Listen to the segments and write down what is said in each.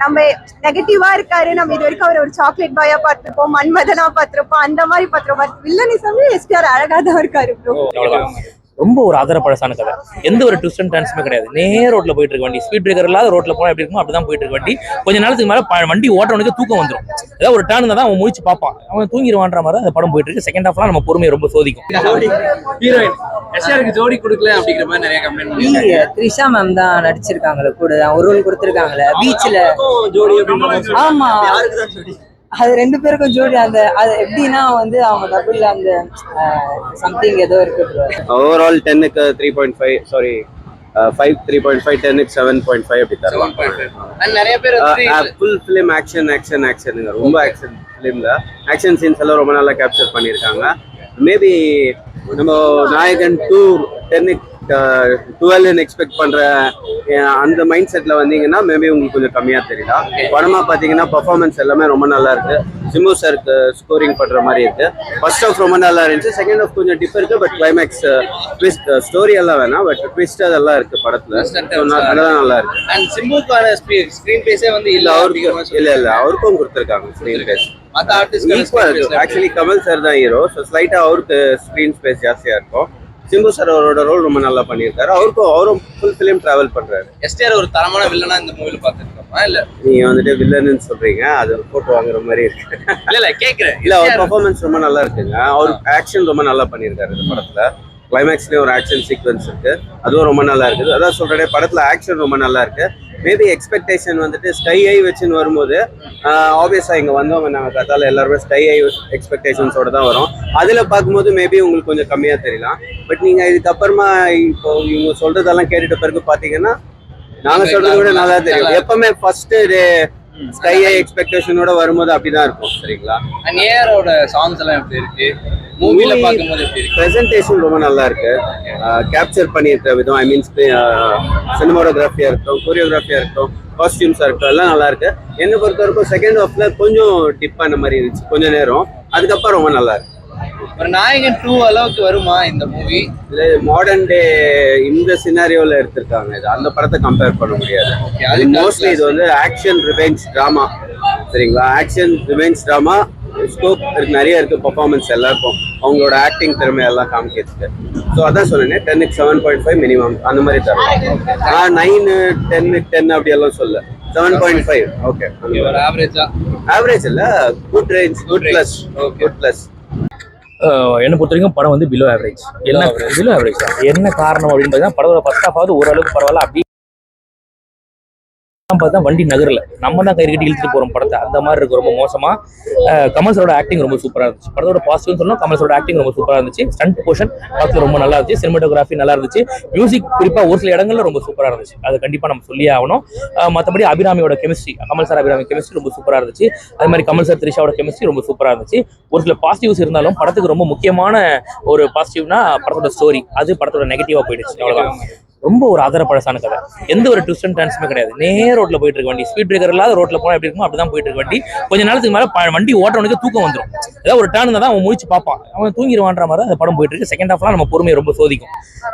நம்ம நெகட்டிவா இருக்காரு, நம்ம இது வரைக்கும் அவர் ஒரு சாக்லேட் பாயா பார்த்திருப்போம், மன்மதனா பார்த்திருப்போம், அந்த மாதிரி பார்த்திருப்போம். வில்லனிசமே எஸ்டிஆர் அழகா தான் இருக்காரு ப்ரோ. ரொம்ப ஒரு ஆதரப்பழசான கதை. எந்த ஒரு ட்விஸ்ட் அண்ட் டர்ன்ஸுமே கிடையாது. நேர் ரோட்ல போயிட்டு இருக்க வண்டி, ஸ்பீட் பிரேக்கர் இல்லாத ரோட்ல போனா எப்படி இருக்கும் அப்படிதான் போயிட்டு இருக்க வண்டி. கொஞ்ச நேரத்துக்கு மேல வண்டி ஓட்டுறவனுக்கு தூக்கம் வந்துடும். ஏதாவது ஒரு டர்ன் தான் அவன் முழிச்சு பார்ப்பான், அவன் தூங்கிடுவான்ற மாதிரி அந்த படம் போயிட்டு இருக்கு. செகண்ட் ஹாஃப்லாம் நம்ம பொறுமையை ரொம்ப சோதிக்கும். ஹீரோயின் எஸ்ஆருக்கு ஜோடி கொடுக்கல அப்படிங்கிற மாதிரி நிறைய கம்ப்ளைண்ட் பண்ணுவாங்க. த்ரிஷா மேம் தான் நடிச்சிருக்காங்களே, கூட ஒரு ரோல் கொடுத்துருக்காங்களே பீச்ல. ஜோடி ஆமா, அது 2 பேருக்கும் ஜோடி. அந்த அது எப்படின்னா வந்து அவங்க டபுள் அந்த சம்திங் ஏதோ இருக்கு. ஓவரால் 10க்கு 3.5 சாரி 5 3.5 10க்கு 7.5 அப்படி தரலாம். நிறைய பேர் ஃபுல் ஃபிலிம் ஆக்ஷனுங்க. ரொம்ப ஆக்ஷன் ஃபிலிம்ல ஆக்ஷன் சீன்ஸ் எல்லாம் ரொம்ப நல்லா கேப்சர் பண்ணியிருக்காங்க. மேபி நம்ம நாயகன் 2 10க்கு 12 எக்ஸ்பெக்ட் பண்ற அந்த மைண்ட் செட்ல வந்தீங்கன்னா மேபி உங்களுக்கு கொஞ்சம் கம்மியா தெரியலாம். படமா பாத்தீங்கன்னா பெர்ஃபார்மன்ஸ் எல்லாமே ரொம்ப நல்லா இருக்கு. சிம்பு சாருக்கு ஸ்கோரிங் பண்ற மாதிரி இருக்கு. ஃபர்ஸ்ட் ஹாஃப் ரொம்ப நல்லா இருந்துச்சு, செகண்ட் ஹாஃப் கொஞ்சம் டிஃப் இருக்கு. பட் கிளைமேக்ஸ் ட்விஸ்ட் ஸ்டோரி எல்லாம் வேணாம், பட் ட்விஸ்ட் அதெல்லாம் இருக்கு படத்துல. அதெல்லாம் நல்லா இருக்கு. அண்ட் சிம்புக்கான ஸ்கிரீன் பேஸே வந்து இல்ல அவருக்கு இல்ல அவருக்கும் கொடுத்துருக்காங்க ஸ்கிரீன் பேஸ். மற்ற ஆர்டிஸ்ட் ஆக்சுவலி கமல் சார் தான் ஹீரோ, ஸோ ஸ்லைட்டா அவருக்கு ஸ்கிரீன் ஸ்பேஸ் ஜாஸ்தியா இருக்கும். சிம்பு சார் அவரோட ரோல் ரொம்ப நல்லா பண்ணியிருக்காரு. அவரும் ஃபுல் ஃபிலிம் டிராவல் பண்றாரு. எஸ்டிஆர் ஒரு தரமான வில்லனா இந்த மூவில பார்த்துருக்கோமா? இல்ல நீங்க வந்துட்டு வில்லன்னு சொல்றீங்க, அது போட்டு வாங்குற மாதிரி இருக்கு. இல்ல கேக்குறேன். இல்ல அவர் பெர்ஃபார்மன்ஸ் ரொம்ப நல்லா இருக்குங்க. அவர் ஆக்ஷன் ரொம்ப நல்லா பண்ணியிருக்காரு இந்த படத்துல. கிளைமேக்ஸ்லயும் ஒரு ஆக்ஷன் சீக்வன்ஸ் இருக்கு, அதுவும் ரொம்ப நல்லா இருக்குது. அதான் சொல்றேன், படத்துல ஆக்ஷன் ரொம்ப நல்லா இருக்கு. மேபி எக்ஸ்பெக்டேஷன் வந்துட்டு ஸ்கை ஐ வச்சுன்னு வரும்போது ஆப்வியஸா இங்க வந்தவங்க நாங்கள் கத்தால எல்லாருமே ஸ்கை ஐ எக்ஸ்பெக்டேஷன்ஸோட தான் வரும். அதுல பார்க்கும்போது மேபி உங்களுக்கு கொஞ்சம் கம்மியா தெரியலாம். பட் நீங்க இதுக்கப்புறமா இப்போ இவங்க சொல்றதெல்லாம் கேட்டுட்ட பிறகு பாத்தீங்கன்னா நாங்க சொல்றதை விட நல்லா தெரியும். எப்பவுமே ஃபர்ஸ்ட் ஸ்கை ஐ எக்ஸ்பெக்டேஷனோட வரும்போது அப்படிதான் இருக்கும். சரிங்களா? அண்ட் ஏஆரோட சாங்ஸ் எல்லாம் எப்படி இருக்கு? மூவில பார்க்கும்போது எப்படி இருக்கு? பிரசன்டேஷன் ரொம்ப நல்லா இருக்கு. கேப்சர் பண்ணியிருக்க விதம், ஐ மீன்ஸ் சினிமாட்டோகிராஃபியா இருக்கட்டும், கோரியோகிராஃபியா இருக்கட்டும், காஸ்டியூம்ஸா இருக்கட்டும், எல்லாம் நல்லா இருக்கு. என்னை பொறுத்த வரைக்கும் செகண்ட் ஹாஃப்ல கொஞ்சம் டிப் பண்ண மாதிரி இருந்துச்சு கொஞ்ச நேரம். அதுக்கப்புறம் ரொம்ப நல்லா இருக்கு. ஒரு நாயகன் 2 அளவுக்கு வருமா இந்த மூவி? இது மாடர்ன் டே இந்த சினாரியோல எடுத்திருக்காங்க. இது அந்த படத்தை கம்பேர் பண்ண முடியாது. அது மோஸ்ட்லி இது வந்து ஆக்ஷன் ரிவெஞ்ச் டிராமா. சரிங்களா? ஆக்ஷன் ரிவெஞ்ச் டிராமா ஸ்கோப் நிறைய இருக்கு. பெர்ஃபார்மன்ஸ் எல்லாருக்கும் அவங்களோட ஆக்டிங் திறமை எல்லாம் காமிக்கிறதுக்கு. ஸோ அதான் சொன்னேன், 10க்கு 7.5 மினிமம் அந்த மாதிரி தரும். 9 10க்கு 10 அப்படி எல்லாம் சொல்ல 7.5. ஓகே, ஆவரேஜ் இல்ல, குட் ரேஞ்ச், குட் பிளஸ். என்ன பொறுத்த வரைக்கும் படம் வந்து பிலோ ஆவரேஜ். பிலோ ஆவரேஜ் தான். என்ன காரணம் அப்படின்னு பார்த்தீங்கன்னா, படத்தோட ஃபர்ஸ்ட் ஹாஃபாவது ஓரளவுக்கு பரவாயில்ல. அப்படி பார்த்தா வண்டி நகரில் நம்ம தான் கை கட்டி இழுத்துட்டு போறோம் படத்தை. அந்த மாதிரி இருக்கு, ரொம்ப மோசமா. கமல் சாரோட ஆக்டிங் ரொம்ப சூப்பரா இருந்துச்சு. படத்தோட பாசிட்டிவ் சொன்னோம், கமல் சாரோட ஆக்டிங் ரொம்ப சூப்பரா இருந்துச்சு. ஸ்டண்ட் போர்ஷன் பார்த்து ரொம்ப நல்லா இருந்துச்சு. சினிமாட்டோகிராஃபி நல்லா இருந்துச்சு. மியூசிக் குறிப்பா ஒரு சில இடங்கள்ல ரொம்ப சூப்பரா இருந்துச்சு. அது கண்டிப்பா நம்ம சொல்லியே ஆகணும். மற்றபடி அபிராமியோட chemistry, Kamal sir Abhirami chemistry ரொம்ப சூப்பரா இருந்துச்சு. அதே மாதிரி கமல் சார் த்ரிஷாவோட கெமிஸ்ட்ரி ரொம்ப சூப்பரா இருந்துச்சு. ஒரு சில பாசிட்டிவ்ஸ் இருந்தாலும் படத்துக்கு ரொம்ப முக்கியமான ஒரு பாசிட்டிவ்னா படத்தோட ஸ்டோரி. அது படத்தோட நெகட்டிவா போயிடுச்சு, அவ்வளவுதான். ரொம்ப ஒரு ஆதரப்பழசான கதை. எந்த ஒரு ட்விஸ்ட் அண்ட் டர்ன்ஸுமே கிடையாது. நேர் ரோட்ல போயிட்டு இருக்க வண்டி, ஸ்பீட் பிரேக்கர் இல்லாத ரோட்ல போனா எப்படி இருக்கும் அப்படிதான் போயிட்டு இருக்க வண்டி. கொஞ்ச நேரத்துக்கு மேல வண்டி ஓட்டுறவனுக்கு தூக்கம் வந்துடும். ஏதாவது ஒரு டர்ன் தான் அவன் முழிச்சு பார்ப்பான், அவன் தூங்கிடுவான்ற மாதிரி அந்த படம் போயிட்டு இருக்கு. செகண்ட் ஹாஃப்லாம் நம்ம பொறுமையை ரொம்ப சோதிக்கும்.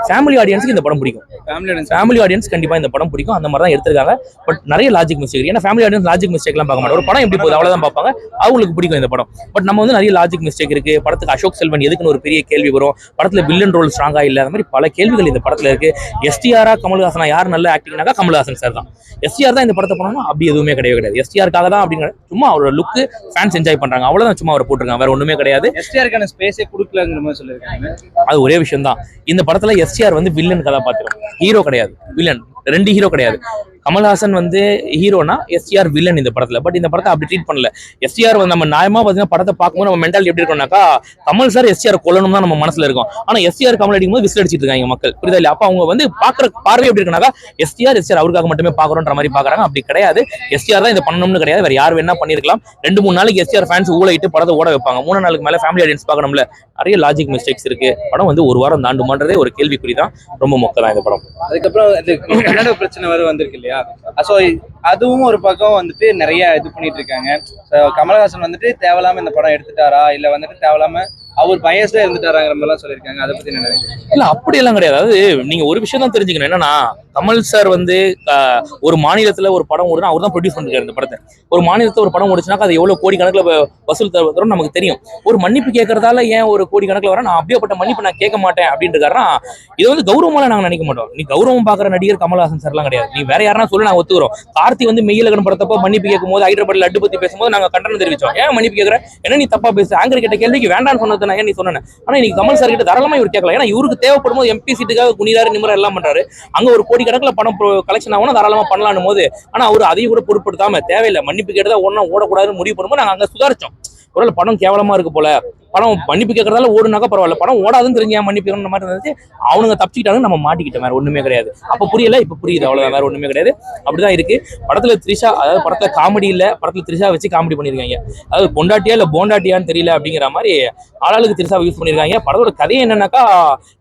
ஃபேமிலி ஆடியன்ஸுக்கு இந்த படம் பிடிக்கும். ஃபேமிலி ஆடியன்ஸ் கண்டிப்பா இந்த படம் பிடிக்கும். அந்த மாதிரி தான் எடுத்திருக்காங்க. பட் நிறைய லாஜிக் மிஸ்டேக். ஏன்னா ஃபேமிலி ஆடியன்ஸ் லாஜிக் மிஸ்டேக்லாம் பார்க்க மாட்டோம். ஒரு படம் எப்படி போகுது அவ்வளவுதான் பார்ப்பாங்க, அவங்களுக்கு பிடிக்கும் இந்த படம். பட் நம்ம வந்து நிறைய லாஜிக் மிஸ்டேக் இருக்கு. படத்துக்கு அசோக் செல்வன் எதுக்குன்னு ஒரு பெரிய கேள்வி வரும். படத்துல வில்லன் ரோல் ஸ்ட்ராங்கா இல்ல, அந்த மாதிரி பல கேள்விகள் இந்த படத்துல இருக்கு. எஸ்டிஆரா கமல்ஹாசன் யார் நல்ல ஆக்டிங்னாக்கா கமல்ஹாசன் சார் தான். எஸ்டிஆர் தான் இந்த படத்தை பண்ணணும் அப்படி எதுவுமே கிடையாது. எஸ்டிஆருக்காக தான் அப்படிங்கிற சும்மா அவரோட லுக்கு ஃபேன்ஸ் என்ஜாய் பண்றாங்க, அவ்வளவுதான். சும்மா அவரை போட்டுருக்காங்க, வேற ஒண்ணுமே கிடையாது. எஸ்டிஆருக்கான ஸ்பேஸே கொடுக்கலங்கிற மாதிரி சொல்லிருக்காங்க. அது ஒரே விஷயம் தான். இந்த படத்துல எஸ்டிஆர் வந்து வில்லன் கதாபாத்திரம், ஹீரோ கிடையாது. வில்லன் 2 ஹீரோ கிடையாது. கமல்ஹாசன் வந்து ஹீரோனா, எஸ்டிஆர் வில்லன் இந்த படத்துல. பட் இந்த படத்தை அப்படி ட்ரீட் பண்ணல. எஸ்டிஆர் வந்து நம்ம நியாயமா பார்த்தீங்கன்னா படத்தை பார்க்கும்போது நம்ம மென்டாலிட்டி எப்படி இருக்கோம்னாக்கா, கமல் சார் எஸ்டிஆர் கொல்லணும் தான் நம்ம மனசுல இருக்கும். ஆனா எஸ்டிஆர் கமல் அடிக்கும் போது விசில் அடிச்சிட்டு இருக்காங்க மக்கள், புரியுதா இல்லையா? அப்ப அவங்க வந்து பாக்குற பார்வை எப்படி இருக்குனாக்கா, எஸ்டிஆர் அவருக்காக மட்டுமே பாக்குறோன்ற மாதிரி பாக்குறாங்க. அப்படி கிடையாது. எஸ்டிஆர் தான் இதை பண்ணணும்னு கிடையாது, வேற யார் வேணா பண்ணிருக்கலாம். 2-3 நாளைக்கு எஸ்டிஆர் ஃபேன்ஸ் ஊழையிட்டு படத்தை ஓட வைப்பாங்க. 3 நாளுக்கு மேல ஃபேமிலி ஆடியன்ஸ் பார்க்கணும்ல. நிறைய லாஜிக் மிஸ்டேக்ஸ் இருக்கு. படம் வந்து ஒரு வாரம் தாண்டுமான்றதே ஒரு கேள்விக்குறி தான். ரொம்ப மொக்க தான் இந்த படம். அதுக்கப்புறம் கன்னட பிரச்சனை வேற வந்திருக்கு இல்லையா? ஸோ அதுவும் ஒரு பக்கம் வந்துட்டு நிறைய இது பண்ணிட்டு இருக்காங்க. கமல்ஹாசன் வந்துட்டு தேவையில்லாம இந்த படம் எடுத்துட்டாரா, இல்ல வந்துட்டு தேவையில்லாம அவர் பயஸ்ல இருந்துட்டாராங்கிற மாதிரிலாம் சொல்லியிருக்காங்க. அதை பத்தி என்ன நினைக்கிறீங்க? இல்ல அப்படி எல்லாம் கிடையாது. அதாவது நீங்க ஒரு விஷயம் தான் தெரிஞ்சுக்கணும். என்னன்னா கமல் சார் வந்து ஒரு மாநிலத்துல ஒரு படம் ஓடுனா அவர் தான் ப்ரொடியூஸ் பண்ணிருக்காரு இந்த படத்தை. ஒரு மாநிலத்துல ஒரு படம் ஓடிச்சுனாக்கா அது எவ்வளவு கோடி கணக்குல வசூல் தரும் நமக்கு தெரியும். ஒரு மன்னிப்பு கேட்கறதால ஏன் ஒரு கோடி கணக்குல வர நான் அப்படியேப்பட்ட மன்னிப்பு நான் கேட்க மாட்டேன் அப்படின்னு இருக்காருன்னா இது வந்து கௌரவமால நாங்க நினைக்க மாட்டோம். நீ கௌரவம் பாக்குற நடிகர் கமல்ஹாசன் சார் எல்லாம் கிடையாது. நீ வேற யாரா சொல்லி நான் ஒத்துக்கிறோம். கார்த்தி வந்து மெய்யலகன் படத்தப்போ மன்னிப்பு கேட்கும் போது ஹைதராபாத்ல லட்டு பத்தி பேசும்போது நாங்க கண்டனம் தெரிவிச்சோம். ஏன் மன்னிப்பு கேட்கற, என்ன நீ தப்பா பேசு, ஆங்கர் கிட்ட கேள்விக்கு வேண்டாம்னு சொன்னது நான் ஏன் நீ சொன்னேன். ஆனா இன்னைக்கு கமல் சார் கிட்ட தாராளமா இவர் கேட்கலாம். ஏன்னா இவருக்கு தேவைப்படும் போது எம்பி சீட்டுக்காக குனிதாரு நிமிரம் எல்லாம் பண்றாரு. அங்க ஒரு கோடி கணக்குல படம் கலெக்ஷன் ஆகும் தாராளமா பண்ணலான்னு போது ஆனா அவர் அதையும் கூட பொருட்படுத்தாம தேவையில்லை மன்னிப்பு கேட்டதா ஒன்னும் ஓடக்கூடாதுன்னு முடிவு பண்ணும்போது நாங்க அங்க சுதாரிச்சோம். ஒரு படம் கேவலமா இருக்கு போல, படம் மன்னிப்பு கேட்கறதால ஓடுனாக்கா பரவாயில்ல, படம் ஓடாதுன்னு தெரிஞ்சு மன்னிப்பு கேட்கற மாதிரி இருந்துச்சு. அவனுங்க தப்பிச்சுக்கிட்டாங்க, நம்ம மாட்டிக்கிட்டோம். வேற ஒண்ணுமே கிடையாது. அப்ப புரியல, இப்ப புரியுது, அவ்வளவுதான், வேற ஒண்ணுமே கிடையாது. அப்படிதான் இருக்கு. படத்துல த்ரிஷா, அதாவது படத்துல காமெடி இல்ல, படத்துல த்ரிஷா வச்சு காமெடி பண்ணிருக்காங்க. அதாவது பொண்டாட்டியா இல்ல போண்டாட்டியான்னு தெரியல அப்படிங்கிற மாதிரி ஆளாளுக்கு த்ரிஷாவை யூஸ் பண்ணிருக்காங்க. படத்தோட கதையை என்னன்னாக்கா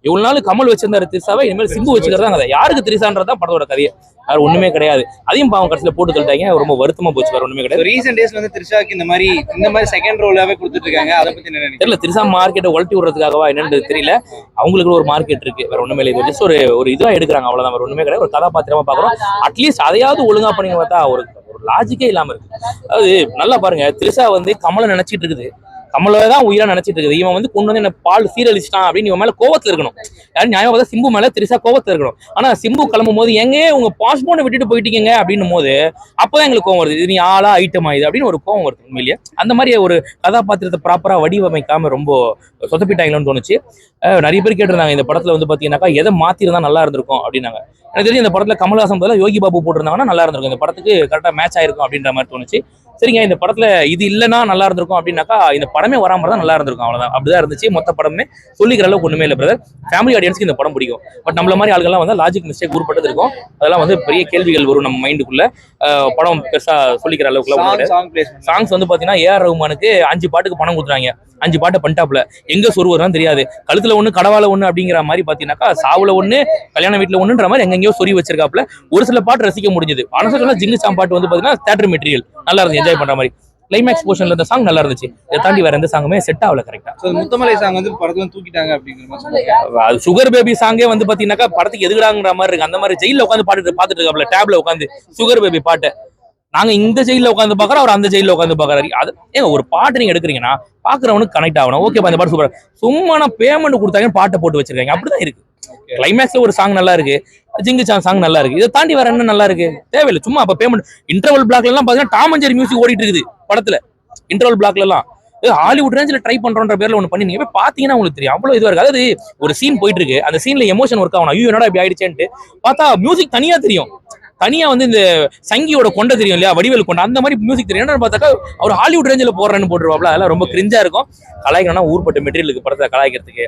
இவ்வளவு நாள் கமல் வச்சிருந்தாரு த்ரிஷாவை, இனிமேல் சிம்பு வச்சுக்கிறதா கதை. யாருக்கு த்ரிஷான்றதான் படத்தோட கதையை, வேற ஒண்ணுமே கிடையாது. அதையும் பாவம் கடைசியில போட்டு தள்ளிட்டாங்க. ரொம்ப வருத்தமா போச்சு. வேற ஒண்ணுமே கிடையாது. ரீசெண்ட் டேஸ்ல வந்து த்ரிஷாக்கு இந்த மாதிரி செகண்ட் ரோலாவே கொடுத்துட்டு இருக்காங்க. அதை பத்தி என்ன நினைக்கிறீங்க? தெரியல, த்ரிஷா மார்க்கெட்டை உழட்டி விடுறதுக்காகவா என்னன்னு தெரியல. அவங்களுக்கு ஒரு மார்க்கெட் இருக்கு, வேற ஒண்ணுமே இல்லை. ஜஸ்ட் ஒரு இதுவா எடுக்கிறாங்க, அவ்வளவுதான், வேற ஒண்ணுமே கிடையாது. ஒரு கதாபாத்திரமா பாக்குறோம். அட்லீஸ்ட் அதையாவது ஒழுங்கா பண்ணி பார்த்தா ஒரு லாஜிக்கே இல்லாம இருக்கு. அதாவது நல்லா பாருங்க, த்ரிஷா வந்து கமலை நினைச்சிட்டு இருக்குது, கமலதான் உயிரா நினைச்சிட்டு இருக்குது. இவன் வந்து கொண்டு வந்து என்ன பால் சீரழிச்சிட்டான் அப்படின்னு இவன் மேல கோவத்துல இருக்கணும். யாரும் நியாயம் பார்த்தா சிம்பு மேல த்ரிஷா கோவத்துல இருக்கணும். ஆனா சிம்பு கிளம்பும் போது எங்க உங்க பாஸ்போர்ட்டை விட்டுட்டு போயிட்டீங்க அப்படின்னும் போது அப்பதான் எங்களுக்கு கோவம் வருது. இது நீ ஆளா ஐட்டம் ஆயுது அப்படின்னு ஒரு கோவம் வருது உண்மையிலேயே. அந்த மாதிரி ஒரு கதாபாத்திரத்தை ப்ராப்பரா வடிவமைக்காம ரொம்ப சொதப்பிட்டாங்களோன்னு தோணுச்சு. நிறைய பேர் கேட்டிருந்தாங்க இந்த படத்துல வந்து பாத்தீங்கன்னாக்கா எதை மாத்திருந்தா நல்லா இருந்திருக்கும் அப்படின்னாங்க. எனக்கு தெரியும் இந்த படத்துல கமல்ஹாசன் பதிலா யோகி பாபு போட்டிருந்தாங்கன்னா நல்லா இருந்திருக்கும், இந்த படத்துக்கு கரெக்டா மேட்ச் ஆயிருக்கும் அப்படின்ற மாதிரி தோணுச்சு. சரிங்க, இந்த படத்துல இது இல்லைன்னா நல்லா இருந்திருக்கும் அப்படின்னாக்கா இந்த படமே வராம தான் நல்லா இருந்திருக்கும், அவ்வளவுதான். அப்படிதான் இருந்துச்சு. மொத்த படமே சொல்லிக்கிற அளவுக்கு ஒண்ணுமே இல்லை பிரதர். ஃபேமிலி ஆடியன்ஸ்க்கு இந்த படம் பிடிக்கும். பட் நம்மள மாதிரி ஆளுகள்லாம் வந்து லாஜிக் மிஸ்டேக் உருப்பட்டது இருக்கும். அதெல்லாம் வந்து பெரிய கேள்விகள் வரும் நம்ம மைண்டுக்குள்ள. படம் பெருசா சொல்லிக்கிற அளவுக்கு சாங்ஸ் வந்து பாத்தீங்கன்னா ஏஆர் ரஹ்மானுக்கு 5 பாட்டுக்கு பணம் கொடுத்துறாங்க. 5 பாட்டை பண்ணிட்டாப்ல, எங்க சொருவதான் தெரியாது. கழுத்துல ஒண்ணு, கடவால ஒண்ணு அப்படிங்கிற மாதிரி பாத்தீங்கன்னாக்கா சாவுல ஒண்ணு, கல்யாண வீட்டுல ஒண்ணுன்ற மாதிரி எங்கெங்கயோ சொறி வச்சிருக்காப்ல. ஒரு சில பாட்டு ரசிக்க முடிஞ்சது. ஆனா சொன்னா ஜிங்கு சாம் பாட்டு வந்து பாத்தீங்கன்னா தியேட்டர் மெட்டீரியல் நல்லா இருந்து என்ஜாய் பண்ற மாதிரி. கிளைமேக்ஸ் போர்ஷன்ல இந்த சாங் நல்லா இருந்துச்சு. இதை தாண்டி வேற எந்த சாங்குமே செட் ஆகல கரெக்டா. முத்தமலை சாங் வந்து படத்துல தூக்கிட்டாங்க அப்படிங்கிற மாதிரி. சுகர் பேபி சாங்கே வந்து பாத்தீங்கன்னாக்கா படத்துக்கு எதுக்குறாங்கிற மாதிரி இருக்கு. அந்த மாதிரி ஜெயில உட்காந்து பாத்துட்டு இருக்காப்ல, டேப்ல உட்காந்து சுகர் பேபி பாட்டு. நாங்க இந்த ஜெயில உட்காந்து பாக்குறோம், அவர் அந்த ஜெயில உட்காந்து பாக்குறாரு. அது ஏங்க ஒரு பாட்டு நீங்க எடுக்கிறீங்கன்னா பாக்குறவனுக்கு கனெக்ட் ஆகணும். ஓகேப்பா இந்த பாட்டு சூப்பர், சும்மா நான் பேமெண்ட் கொடுத்தாங்க பாட்டை போட்டு வச்சிருக்காங்க. அப்படிதான் இருக்கு. கிளைமேக்ஸ்ல ஒரு சாங் நல்லா இருக்கு, ஜிங்கு சாங் நல்லா இருக்கு. இதை தாண்டி வேற என்ன நல்லா இருக்கு? தேவையில்லை. சும்மா அப்ப பேமெண்ட் இன்டர்வல் பிளாக்ல எல்லாம் பாத்தீங்கன்னா டாம் அண்ட் ஜெர்ரி மியூசிக் ஓடிட்டு இருக்குது படத்துல. இன்டர்வல் பிளாக்ல எல்லாம் ஹாலிவுட் ரேஞ்சில் ட்ரை பண்றோன்ற பேர்ல ஒண்ணு பண்ணி நீங்க போய் பாத்தீங்கன்னா உங்களுக்கு தெரியும் அவ்வளவு இதுவா இருக்கு. அதாவது ஒரு சீன் போயிட்டு இருக்கு, அந்த சீன்ல எமோஷன் ஒர்க் ஆகணும். ஐயோ என்னடா இப்படி ஆயிடுச்சேன்ட்டு பார்த்தா மியூசிக் தனியா தெரியும். தனியா வந்து இந்த சங்கியோட கொண்டை தெரியும் இல்லையா, வடிவேல் கொண்டை, அந்த மாதிரி மியூசிக் தெரியும். என்னன்னு பார்த்தாக்கா அவர் ஹாலிவுட் ரேஞ்சில் போடுறேன்னு போட்டுருவாப்ல. அதெல்லாம் ரொம்ப கிரிஞ்சா இருக்கும். கலாய்க்கணும்னா ஊர்பட்ட மெட்டீரியலுக்கு படத்தை கலாய்க்கிறதுக்கு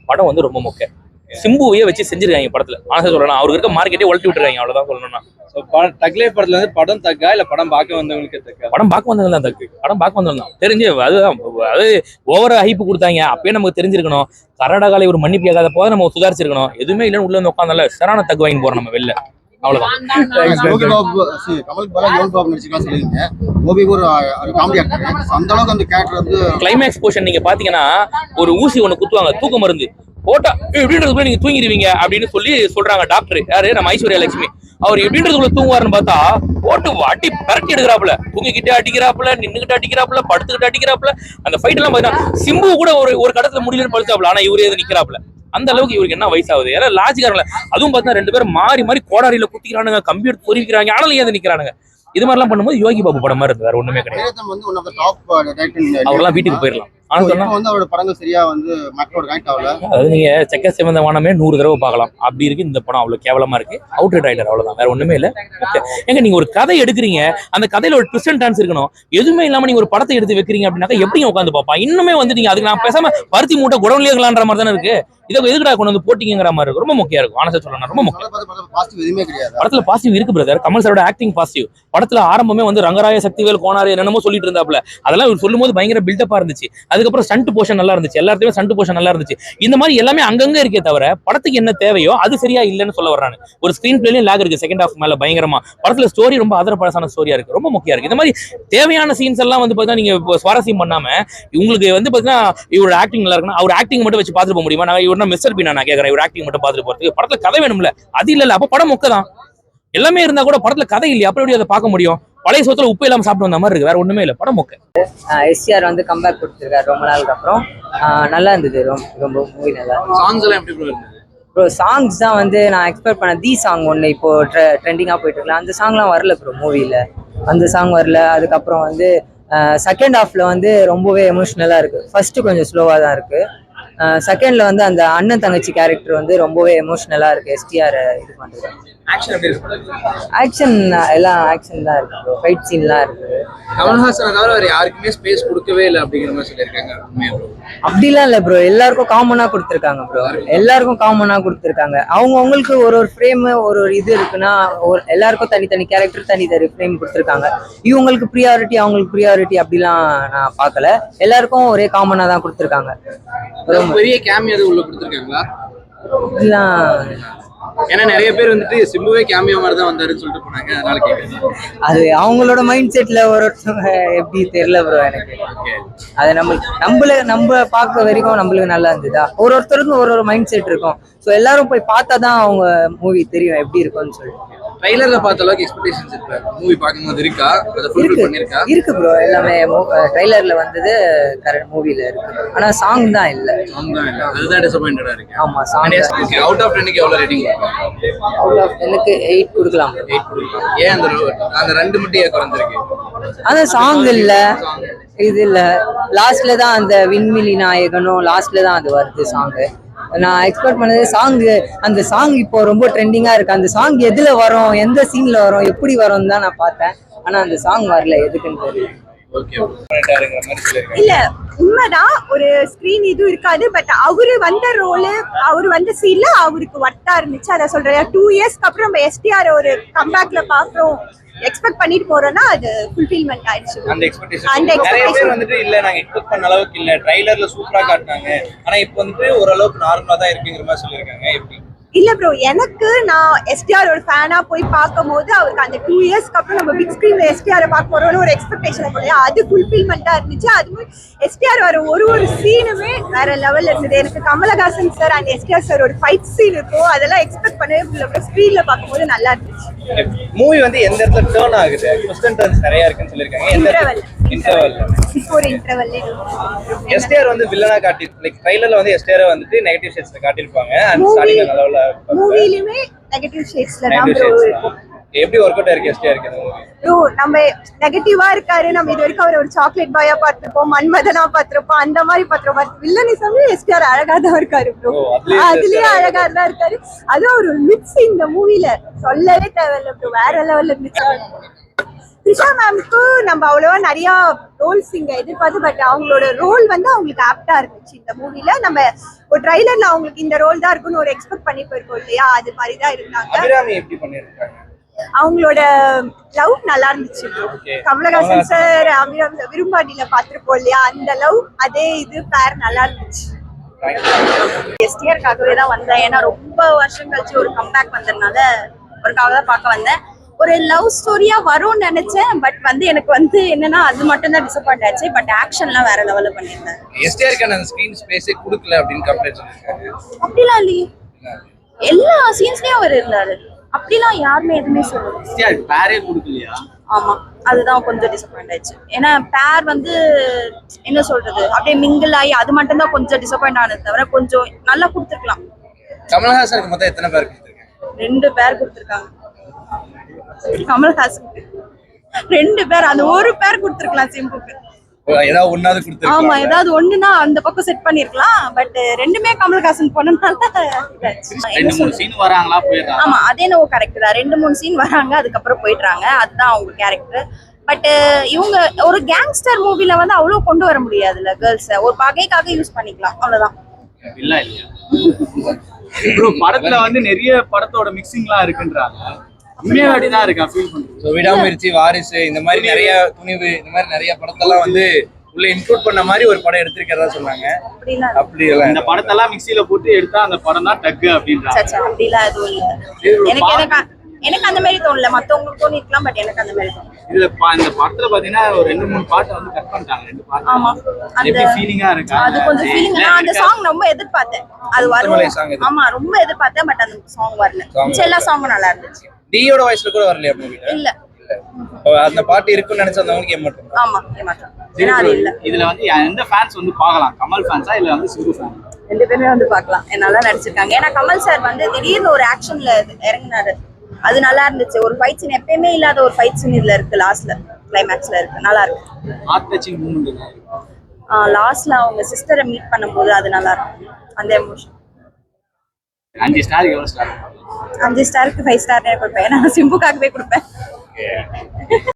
படம் வந்து ரொம்ப முக்கியம். சிம்புவையே வச்சு செஞ்சிருக்காங்க படத்துல. ஆனா சொல்லலாம் அவருக்கு இருக்க மார்க்கெட்டே உழட்டி விட்டுருக்காங்க, அவ்வளவுதான் சொல்லணும்னா. தக்லே படத்துல வந்து படம் தக்கா இல்ல படம் பார்க்க வந்தவங்களுக்கு தக்கா? படம் பார்க்க வந்தவங்க தான் தக்கு. படம் பார்க்க வந்தவங்க தான் தெரிஞ்சு அதுதான். அது ஓவர ஹைப்பு கொடுத்தாங்க, அப்பயே நமக்கு தெரிஞ்சிருக்கணும். கர்நாடகால ஒரு மன்னிப்பு கேட்காத போத நம்ம சுதாரிச்சிருக்கணும். எதுவுமே இல்லைன்னு உள்ள வந்து உட்காந்தால சரான தக்கு வாங்கி போறோம் நம்ம வெளில, அவ்வளவுதான். கிளைமேக்ஸ் போர்ஷன் நீங்க பாத்தீங்கன்னா ஒரு ஊசி ஒண்ணு குத்துவாங்க, தூக்க மருந்து போட்டா எப்படின்றது நீங்க தூங்கிடுவீங்க அப்படின்னு சொல்றாங்க டாக்டர். யாரு? நம்ம ஐஸ்வர்யா லட்சுமி. அவர் எப்படின்றதுக்குள்ள தூங்குவாருன்னு பார்த்தா போட்டு வாட்டி பரட்டி எடுக்கிறாப்புல, தூங்கிக்கிட்டே அடிக்கிறாப்புல, நின்னுகிட்டு அடிக்கிறாப்புல, படுத்துக்கிட்டு அடிக்கிறாப்புல. அந்த ஃபைட் எல்லாம் பாத்தீங்கன்னா சிம்பு கூட ஒரு கடத்துல முடியலன்னு படுத்தாப்புல, ஆனா இவரு எது நிக்கிறாப்புல. அந்த அளவுக்கு இவருக்கு என்ன வயசாகுது? ஏன்னா லாஜிக்காரங்கள. அதுவும் பார்த்தா 2 பேரும் மாறி கோடாரியில குத்திக்கிறானுங்க, கம்பி எடுத்து பொறிக்கிறாங்க, ஆனாலும் ஏன் நிக்கிறானுங்க. இது மாதிரிலாம் பண்ணும்போது யோகி பாபு படம் மாதிரி இருக்கு, வேற ஒண்ணுமே கிடையாது. அவரெல்லாம் வீட்டுக்கு போயிடலாம். அதாவது நீங்க செக்க சிவந்த வானமே 100 தடவை பார்க்கலாம், அப்படி இருக்கு இந்த படம். அவ்வளவு கேவலமா இருக்கு. அவுட் ரைடர், அவ்வளவுதான், வேற ஒண்ணுமே இல்ல. ஏங்க நீங்க ஒரு கதை எடுக்கிறீங்க, அந்த கதையில ஒரு ட்விஸ்ட் அண்ட் டர்ன்ஸ் இருக்கணும். எதுவுமே இல்லாம நீங்க ஒரு படத்தை எடுத்து வைக்கிறீங்க அப்படின்னாக்கா எப்படிங்க உட்காந்து பாப்பா? இன்னுமே வந்து நீங்க அதுக்கு நான் பேசாம பருத்தி மூட்டை குடவுலயே இருக்கலான்ற மாதிரி தானே இருக்கு. இதை எதுக்கடா கொண்டு வந்து போட்டிங்கிற மாதிரி இருக்கு. ரொம்ப முக்கியம் இருக்கும். ஆனஸ்டா சொல்லணும், ரொம்ப முக்கியம். படத்துல பாசிட்டிவ் இருக்கு பிரதர். கமல் சாரோட ஆக்டிங் பாசிட்டிவ். படத்துல ஆரம்பமே வந்து ரங்கராய சக்திவேல் கோனாரு என்னென்னமோ சொல்லிட்டு இருந்தாப்ல. அதெல்லாம் இவர் சொல்லும் போது பயங்கர பில்டப்பா இருந்துச்சு. அது அதுக்கப்புறம் ஸ்டண்ட் போர்ஷன் நல்லா இருந்துச்சு, எல்லாத்தையுமே ஸ்டண்ட் போர்ஷன் நல்லா இருந்துச்சு. இந்த மாதிரி எல்லாமே அங்கங்க இருக்கே தவிர படத்துக்கு என்ன தேவையோ அது சரியா இல்லைன்னு சொல்ல வர்றாங்க. ஒரு ஸ்கிரீன் பிளேலயும் லேக் இருக்கு, செகண்ட் ஹாஃப் மேல பயங்கரமா. படத்துல ஸ்டோரி ரொம்ப ஆதரப்படாசான ஸ்டோரியா இருக்கு, ரொம்ப முக்கியம் இருக்கு. இந்த மாதிரி தேவையான சீன்ஸ் எல்லாம் வந்து பாத்தீங்கன்னா நீங்க இப்போ சுவாரஸ்யம் பண்ணாம உங்களுக்கு வந்து பாத்தீங்கன்னா இவரோட ஆக்டிங் நல்லா இருக்குன்னா அவர் ஆக்டிங் மட்டும் வச்சு பாத்துட்டு போக முடியுமா? நான் இவரு மிஸ்டர் பீனா நான் கேட்கறேன், இவர் ஆக்டிங் மட்டும் பாத்துட்டு போறதுக்கு படத்துல கதை வேணும்ல, அது இல்ல. அப்ப படம் மொக்கதான். எல்லாமே இருந்தா கூட படத்துல கதை இல்லையா, அப்படி எப்படி அதை பார்க்க முடியும்? பழைய சோத்துல உப்பு இல்லாம சாப்பிட்டு வந்த மாதிரி இருக்கு, வேற ஒண்ணுமே இல்ல, படம் மொக்க. எஸ்டிஆர் வந்து கம்பேக் கொடுத்துருக்காரு ரொம்ப நாளுக்கு அப்புறம். நல்லா இருந்தது, ரொம்ப மூவி நல்லா. சாங்ஸ் எல்லாம் எப்படி இருந்தது ப்ரோ? சாங்ஸ் தான் வந்து நான் எக்ஸ்பெக்ட் பண்ண தி சாங் ஒன்று இப்போ ட்ரெண்டிங்காக போயிட்டு இருக்கலாம், அந்த சாங்லாம் வரல ப்ரோ மூவியில். அந்த சாங் வரல. அதுக்கப்புறம் வந்து செகண்ட் ஹாஃப்ல வந்து ரொம்பவே எமோஷ்னலாக இருக்குது. ஃபர்ஸ்ட்டு கொஞ்சம் ஸ்லோவாக தான் இருக்குது. செகண்ட்ல வந்து அந்த அண்ணன் தங்கச்சி கேரக்டர் வந்து ரொம்பவே எமோஷ்னலாக இருக்குது. எஸ்டிஆர் இது பண்ணுறது. ஆக்ஷன் எல்லாம் ஆக்ஷன் தான் இருக்கு ப்ரோ, ஃபைட் சீன்லாம் இருக்குது. கமல்ஹாசனை தவிர வேற யாருக்குமே ஸ்பேஸ் கொடுக்கவே இல்லை அப்படிங்கிற மாதிரி சொல்லியிருக்காங்க. அப்படிலாம் இல்லை ப்ரோ, எல்லாருக்கும் காமனாக கொடுத்துருக்காங்க ப்ரோ, எல்லாருக்கும் காமனாக கொடுத்துருக்காங்க. அவங்களுக்கு ஒரு ஃப்ரேமு ஒரு இது இருக்குன்னா எல்லாருக்கும் தனித்தனி கேரக்டர் தனித்தனி ஃப்ரேம் கொடுத்துருக்காங்க. இவங்களுக்கு ப்ரியாரிட்டி அவங்களுக்கு ப்ரியாரிட்டி அப்படிலாம் நான் பார்க்கல, எல்லாருக்கும் ஒரே காமனாக தான் கொடுத்துருக்காங்க. பெரிய கேமியோ அது உள்ள கொடுத்துருக்காங்களா? இதெல்லாம் ஏன்னா நிறைய பேர் வந்துட்டு சிம்புவே கேமியோ மாதிரி தான் வந்தாருன்னு சொல்லிட்டு போனாங்க, அதனால கேட்குறேன். அது அவங்களோட மைண்ட் செட்ல ஒருத்தவங்க எப்படி தெரியல ப்ரோ எனக்கு. அது நம்ம பார்க்க வரைக்கும் நம்மளுக்கு நல்லா இருந்ததா, ஒருத்தருக்கும் ஒரு மைண்ட் செட் இருக்கும். ஸோ எல்லாரும் போய் பார்த்தா தான் அவங்க மூவி தெரியும் எப்படி இருக்கும்னு சொல்லிட்டு. ட்ரைலர்ல பார்த்த அளவுக்கு எக்ஸ்பெக்டேஷன்ஸ் இருக்கு மூவி பார்க்கும்போது இருக்கா? அதை ஃபுல்ஃபில் பண்ணிருக்கா? இருக்கு ப்ரோ, எல்லாமே ட்ரைலர்ல வந்தது கரெக்ட் மூவில இருக்கு. ஆனா சாங் தான் இல்ல. சாங் தான் இல்ல, அதுதான் டிசப்பாயிண்டடா இருக்கு. ஆமா, சாங். ஓகே, அவுட் ஆஃப் 10க்கு எவ்வளவு ரேட்டிங் கொடுப்பீங்க? அவுட் ஆஃப் 10க்கு 8 கொடுக்கலாம். 8 கொடுக்கலாம். ஏன் அந்த ரெண்டு மட்டும் ஏன் குறைஞ்சிருக்கு? அந்த சாங் இல்ல, இது இல்ல. லாஸ்ட்ல தான் அந்த விண்வெளி நாயகனும் லாஸ்ட்ல தான் அது வருது சாங். நான் எக்ஸ்பெக்ட் பண்ணது சாங், அந்த சாங் இப்போ ரொம்ப ட்ரெண்டிங்கா இருக்கு. அந்த சாங் எதுல வரும், எந்த சீன்ல வரும், எப்படி வரும் தான் நான் பார்த்தேன். ஆனா அந்த சாங் வரல, எதுக்குன்னு தெரியல. இல்ல உண்மைதான், ஒரு ஸ்கிரீன் இது இருக்காது. பட் அவரு வந்த ரோலு, அவரு வந்த சீன்ல அவருக்கு ஒர்த்தா இருந்துச்சு. அதை சொல்றேன். 2 இயர்ஸ்க்கு அப்புறம் நம்ம எஸ்டிஆர் ஒரு கம்பேக்ல பாக்குறோம், எக்ஸ்பெக்ட் பண்ணிட்டு போறோம்னா அது ஃபுல்ஃபில்மெண்ட் ஆயிடுச்சு. அந்த எக்ஸ்பெக்டேஷன் நிறைய பேர் வந்துட்டு இல்ல நாங்க எக்ஸ்பெக்ட் பண்ண அளவுக்கு இல்ல, ட்ரைலர்ல சூப்பரா காட்டுனாங்க, ஆனா இப்போ வந்துட்டு ஓரளவுக்கு நார்மலா தான் இருக்குங்கிற மாதிரி சொல்லியிருக்காங்க. எப்படி? இல்ல ப்ரோ, எனக்கு நான் எஸ்டிஆர் ஒரு ஃபேனா போய் பார்க்கும் போது அவருக்கு அந்த 2 இயர்ஸ்க்கு அப்புறம் நம்ம பிக் ஸ்கிரீன்ல எஸ்டிஆர் பார்க்க போறோம்னு ஒரு எக்ஸ்பெக்டேஷன் போலையா, அது ஃபுல்ஃபில்மெண்டா இருந்துச்சு. அதுவும் எஸ்டிஆர் வர ஒரு சீனுமே வேற லெவல்ல இருந்தது. எனக்கு Kamal Haasan sir and STR sir ஒரு ஃபைட் சீன் இருக்கும், அதெல்லாம் எக்ஸ்பெக்ட் பண்ணவே முடியல. ஸ்கிரீன்ல பார்க்கும்போது நல்லா இருந்துச்சு. மூவி வந்து எந்த இடத்துல டர்ன் ஆகுது, ட்விஸ்ட் அண்ட் டர்ன்ஸ் நிறைய இருக்குன்னு சொல்லிருக்காங்க. இன்டர்வல் இப்போ ஒரு இன்டர்வல்ல எஸ்டிஆர் வந்து வில்லனா காட்டி, லைக் ட்ரைலர்ல வந்து எஸ்டிஆர் வந்துட்டு நெகட்டிவ் ஷேட்ஸ்ல காட்டிருப்பாங்க. அண்ட் ஸ்டார்டிங்ல நல்ல மூவிலயுமே நெகட்டிவ் ஷேட்ஸ்ல தான் ப்ரோ இருக்கும். எப்படி ஒர்க் அவுட் ஆயிருக்கு எஸ்டிஆர் இந்த மூவி? ப்ரோ நம்ம நெகட்டிவா இருக்காரு, நம்ம இது வரைக்கும் அவர் ஒரு சாக்லேட் பாயா பார்த்திருப்போம், மன்மதனா பார்த்திருப்போம், அந்த மாதிரி பார்த்திருப்போம். வில்லனிசமே எஸ்டிஆர் அழகா தான் இருக்காரு ப்ரோ, அதுலயே அழகா தான் இருக்காரு. அதுவும் ஒரு மிக்ஸ் இந்த மூவில சொல்லவே தேவையில்ல ப்ரோ, வேற லெவல்ல இருந்துச்சு. த்ரிஷா மேம்க்கு நம்ம அவ்வளவா நிறைய ரோல்ஸ் இங்க எதிர்பார்த்து, பட் அவங்களோட ரோல் வந்து அவங்களுக்கு ஆப்டா இருந்துச்சு இந்த மூவில. நம்ம ஒரு ட்ரைலர்ல அவங்களுக்கு இந்த ரோல் தான் இருக்குன்னு ஒரு எக்ஸ்பெக்ட் பண்ணி போயிருக்கோம் இல்லையா, அது மாதிரி தான் இருந்தாங்க. அபிராமி எப்படி பண்ணிருக்காங்க? அவங்களோட லவ் நல்லா இருந்துச்சு. கமலஹாசன் சார் அபிராமி விரும்பாண்டியில பாத்திருப்போம் இல்லையா, அந்த லவ் அதே இது பேர் நல்லா இருந்துச்சு. எஸ்டிஆருக்காகவே தான் வந்தேன், ஏன்னா ரொம்ப வருஷம் கழிச்சு ஒரு கம்பேக் வந்ததுனால ஒருக்காக தான் பார்க்க வந்தேன். ஒரு லவ் ஸ்டோரியா வரும்னு நினைச்சேன், பட் வந்து எனக்கு வந்து என்னன்னா அது மட்டும் தான் டிசப்பாயிண்ட் ஆச்சு. பட் ஆக்ஷன்லாம் வேற லெவல்ல பண்ணிருந்தேன். எஸ்டிஆருக்கு அந்த ஸ்கிரீன் ஸ்பேஸே கொடுக்கல அப்படின்னு கம்ப்ளைண்ட் பண்ணிருக்காங்க. அப்படிலாம் இல்லையே, எல்லா சீன்ஸ்லயும் அவர் இருந்தாரு, அப்படிலாம் யாருமே எதுவுமே சொல்லல. எஸ்டிஆர் பேரே கொடுக்கலையா? ஆமா, அதுதான் கொஞ்சம் டிசப்பாயிண்ட் ஆயிடுச்சு. ஏன்னா பேர் வந்து என்ன சொல்றது, அப்படியே மிங்கிள் ஆகி அது மட்டும் தான் கொஞ்சம் டிசப்பாயிண்ட் ஆனது தவிர கொஞ்சம் நல்லா கொடுத்துருக்கலாம். கமலஹாசனுக்கு மொத்தம் எத்தனை பேர் கொடுத்துருக்காங்க? 2 பேர் கொடுத்துருக்காங்க. கமல்ஹாசனுக்கு 2 பேர், அந்த ஒரு பேர் கொடுத்துருக்கலாம் சிம்புக்கு. ஏதாவது ஒன்னாவது கொடுத்துருக்காங்க. ஆமா, ஏதாவது ஒண்ணுனா அந்த பக்கம் செட் பண்ணிருக்கலாம். பட் ரெண்டுமே கமல்ஹாசன் போனனால 2-3 சீன் வராங்களா போயிடுறாங்க. ஆமா, அதே நோ கரெக்ட் தான். 2-3 சீன் வராங்க, அதுக்கப்புறம் போயிடுறாங்க, அதுதான் அவங்க கேரக்டர். பட் இவங்க ஒரு கேங்ஸ்டர் மூவில வந்து அவ்வளவு கொண்டு வர முடியாதுல்ல, கேர்ள்ஸ் ஒரு பகைக்காக யூஸ் பண்ணிக்கலாம், அவ்வளவுதான். இல்ல இல்லையா ப்ரோ, படத்துல வந்து நிறைய படத்தோட மிக்சிங்லாம் இருக்குன்றாங்க. விடாமுயற்சி, வாரிசு, இந்த மாதிரி நிறைய துணிவு, இந்த மாதிரி நிறைய படத்தெல்லாம் வந்து உள்ள இன்க்ளூட் பண்ண மாதிரி ஒரு படம் எடுத்திருக்கிறதா சொன்னாங்க. அப்படிலாம் அப்படி எல்லாம் இந்த படத்தெல்லாம் மிக்ஸில போட்டு எடுத்தா அந்த படம் தான் டக்கு அப்படின்றாங்க. சச்சா அப்படிலாம் எதுவும் இல்ல. எனக்கு அந்த மாதிரி தோணல. மத்தவங்களுக்கு தோணிருக்கலாம், பட் எனக்கு அந்த மாதிரி தோணல. இதுல இந்த படத்துல பாத்தீங்கன்னா ஒரு 2-3 பாட்டு வந்து கட் பண்ணிட்டாங்க. 2 பாட்டு. ஆமா, அந்த எப்படி ஃபீலிங்கா இருக்கு? அது கொஞ்சம் ஃபீலிங். நான் அந்த சாங் ரொம்ப எதிர்பார்த்தேன், அது முத்துமலை song வரும். எதிர்பார்த்தேன். ஆமா, ரொம்ப எதிர்பார்த்தேன், பட் அந்த சாங் வரல. மிச்ச எல்லா சாங்கும் நல்லா இருந்துச்சு. டியோட வாய்ஸ்ல கூட வரலையா மூவில? இல்ல. அந்த பாட்டு இருக்குன்னு நினைச்சவங்களுக்கு ஏமாற்றம். ஆமா, ஏமாற்றம். ஏன்னா அது இல்ல. இதுல வந்து எந்த ஃபேன்ஸ் வந்து பார்க்கலாம்? கமல் ஃபேன்ஸா இல்ல வந்து சிம்பு ஃபேன்? ரெண்டு பேருமே வந்து பார்க்கலாம். நல்லா நடிச்சிருக்காங்க. ஏன்னா கமல் சார் வந்து திடீர்னு ஒரு ஆக்ஷன்ல இறங்கினாரு, அது நல்லா இருந்துச்சு. ஒரு ஃபைட் சீன், எப்பயுமே இல்லாத ஒரு ஃபைட் சீன் இதுல இருக்கு. லாஸ்ட்ல கிளைமேக்ஸ்ல இருக்கு, நல்லா இருக்கு. Heart touching moment. லாஸ்ட்ல அவங்க சிஸ்டரை மீட் பண்ணும்போது அது நல்லா இருக்கும், அந்த எமோஷன். 5 ஸ்டாருக்கு எவ்வளவு ஸ்டார்? 5 ஸ்டாருக்கு 5 ஸ்டார் கொடுப்பேன். நான் சிம்புக்காகவே கொடுப்பேன்.